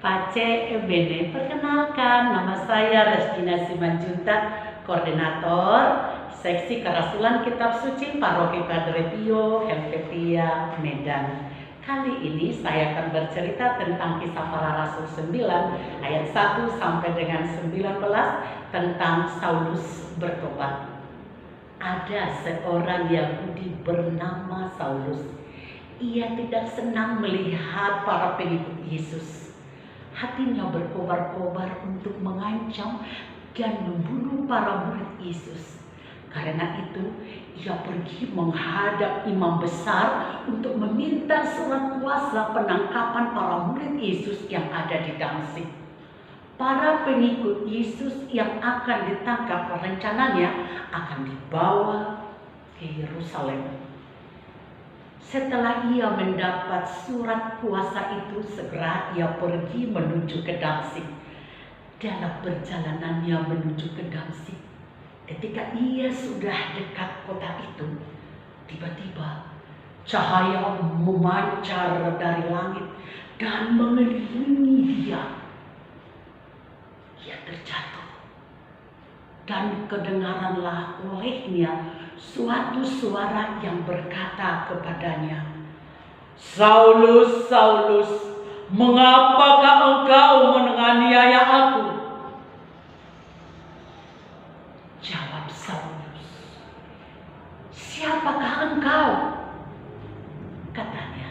Pace Bene, perkenalkan nama saya Restina Simanjuntak, koordinator seksi kerasulan kitab suci Paroki Padre Pio, Helvetia, Medan. Kali ini saya akan bercerita tentang kisah para rasul 9 ayat 1 sampai dengan 19 tentang Saulus bertobat. Ada seorang Yahudi bernama Saulus. Ia tidak senang melihat para pengikut Yesus. Hatinya berkobar-kobar untuk mengancam dan membunuh para murid Yesus. Karena itu, ia pergi menghadap imam besar untuk meminta surat kuasa penangkapan para murid Yesus yang ada di Damsyik. Para pengikut Yesus yang akan ditangkap rencananya akan dibawa ke Yerusalem. Setelah ia mendapat surat kuasa itu, segera ia pergi menuju ke Damsyik. Dalam perjalanannya menuju ke Damsyik, ketika ia sudah dekat kota itu, tiba-tiba cahaya memancar dari langit dan mengelilingi dia. Ia terjatuh dan kedengaranlah olehnya suatu suara yang berkata kepadanya, "Saulus, Saulus, mengapakah engkau menganiaya aku?" Jawab Saulus, "Siapakah engkau?" Katanya,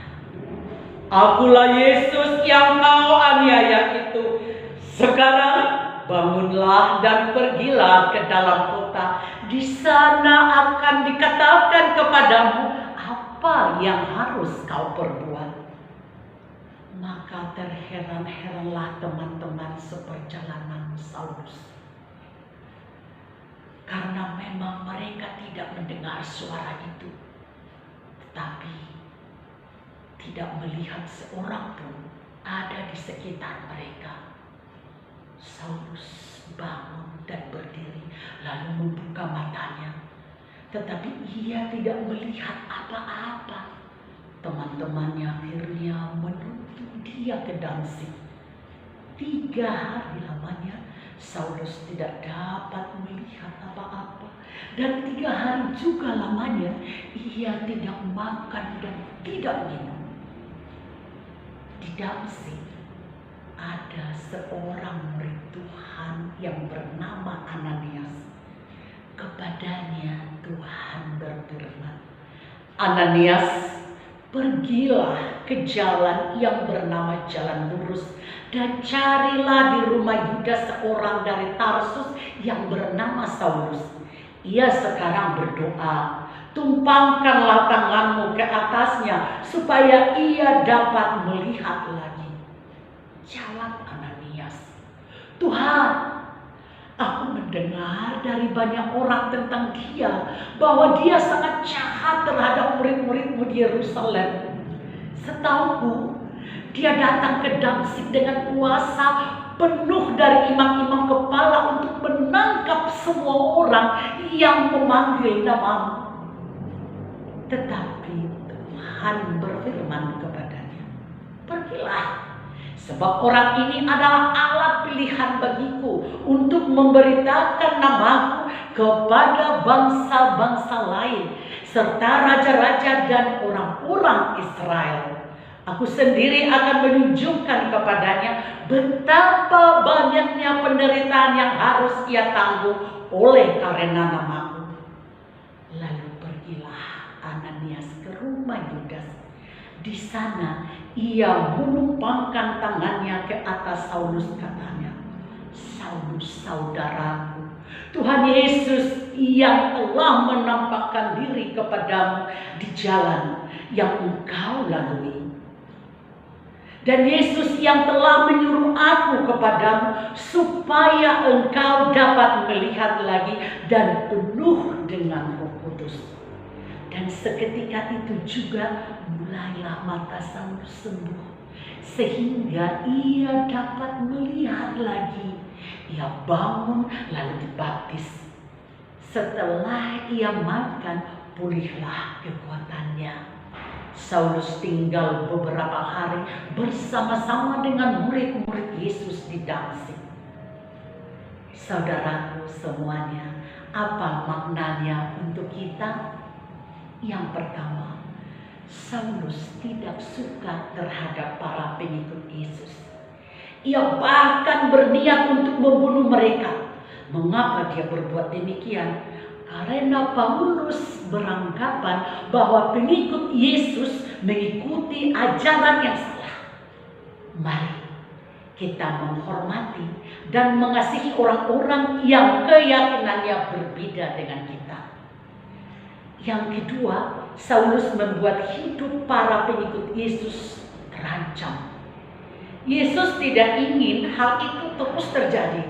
"Akulah Yesus yang kau aniaya itu. Sekarang bangunlah dan pergilah ke dalam kota. Di sana akan dikatakan kepadamu apa yang harus kau perbuat." Maka terheran-heranlah teman-teman seperjalanan Saulus, karena memang mereka tidak mendengar suara itu, tetapi tidak melihat seorang pun ada di sekitar mereka. Saulus bangun dan berdiri, lalu membuka matanya, tetapi ia tidak melihat apa-apa. Teman-temannya akhirnya menuntut dia ke Damsyik. 3 hari lamanya Saulus tidak dapat melihat apa-apa, dan 3 hari juga lamanya ia tidak makan dan tidak minum. Di Damsyik ada seorang murid Tuhan yang bernama Ananias. Kepadanya Tuhan berfirman, "Ananias, pergilah ke jalan yang bernama Jalan Lurus dan carilah di rumah Yudas seorang dari Tarsus yang bernama Saulus. Ia sekarang berdoa. Tumpangkanlah tanganmu ke atasnya supaya ia dapat melihat lagi." Jawab Ananias, "Tuhan, aku mendengar dari banyak orang tentang dia, bahwa dia sangat jahat terhadap murid-muridmu di Yerusalem. Setauku, dia datang ke Damsyik dengan kuasa penuh dari imam-imam kepala untuk menangkap semua orang yang memanggil namamu." Tetapi Tuhan berfirman kepadanya, "Pergilah, sebab orang ini adalah alat pilihan bagiku untuk memberitakan namaku kepada bangsa-bangsa lain, serta raja-raja dan orang-orang Israel. Aku sendiri akan menunjukkan kepadanya betapa banyaknya penderitaan yang harus ia tanggung oleh karena namaku." Lalu pergilah Ananias ke rumah Yudas. Di sana ia menumpangkan tangannya ke atas Saulus, katanya, "Saulus, saudaraku, Tuhan Yesus yang telah menampakkan diri kepadamu di jalan yang engkau lalui. Dan Yesus yang telah menyuruh aku kepadamu supaya engkau dapat melihat lagi dan penuh dengan Roh Kudus." Dan seketika itu juga mulailah mata Saulus sembuh, sehingga ia dapat melihat lagi. Ia bangun lalu dibaptis. Setelah ia makan, pulihlah kekuatannya. Saulus tinggal beberapa hari bersama-sama dengan murid-murid Yesus di Damsyik. Saudaraku semuanya, apa maknanya untuk kita? Yang pertama, Saulus tidak suka terhadap para pengikut Yesus. Ia bahkan berniat untuk membunuh mereka. Mengapa dia berbuat demikian? Karena Paulus beranggapan bahwa pengikut Yesus mengikuti ajaran yang salah. Mari kita menghormati dan mengasihi orang-orang yang keyakinannya berbeda dengan kita. Yang kedua, Saulus membuat hidup para pengikut Yesus terancam. Yesus tidak ingin hal itu terus terjadi.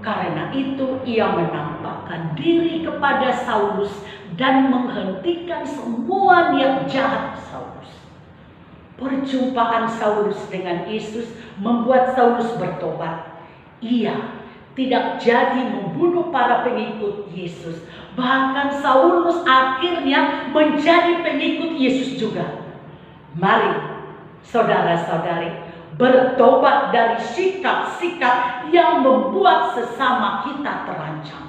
Karena itu ia menampakkan diri kepada Saulus dan menghentikan semua niat jahat Saulus. Perjumpaan Saulus dengan Yesus membuat Saulus bertobat. Ia tidak jadi membunuh para pengikut Yesus. Bahkan Saulus akhirnya menjadi pengikut Yesus juga. Mari saudara-saudari, bertobat dari sikap-sikap yang membuat sesama kita terancam.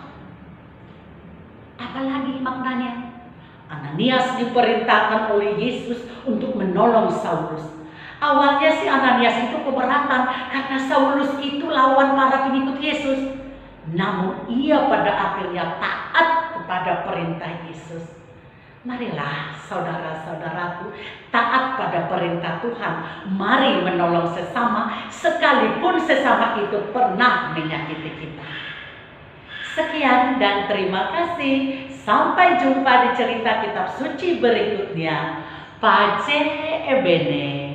Apalagi maknanya? Ananias diperintahkan oleh Yesus untuk menolong Saulus. Awalnya si Ananias itu keberatan karena Saulus itu lawan para pengikut Yesus. Namun ia pada akhirnya taat kepada perintah Yesus. Marilah saudara-saudaraku taat pada perintah Tuhan. Mari menolong sesama sekalipun sesama itu pernah menyakiti kita. Sekian dan terima kasih. Sampai jumpa di cerita kitab suci berikutnya. Pace ebene.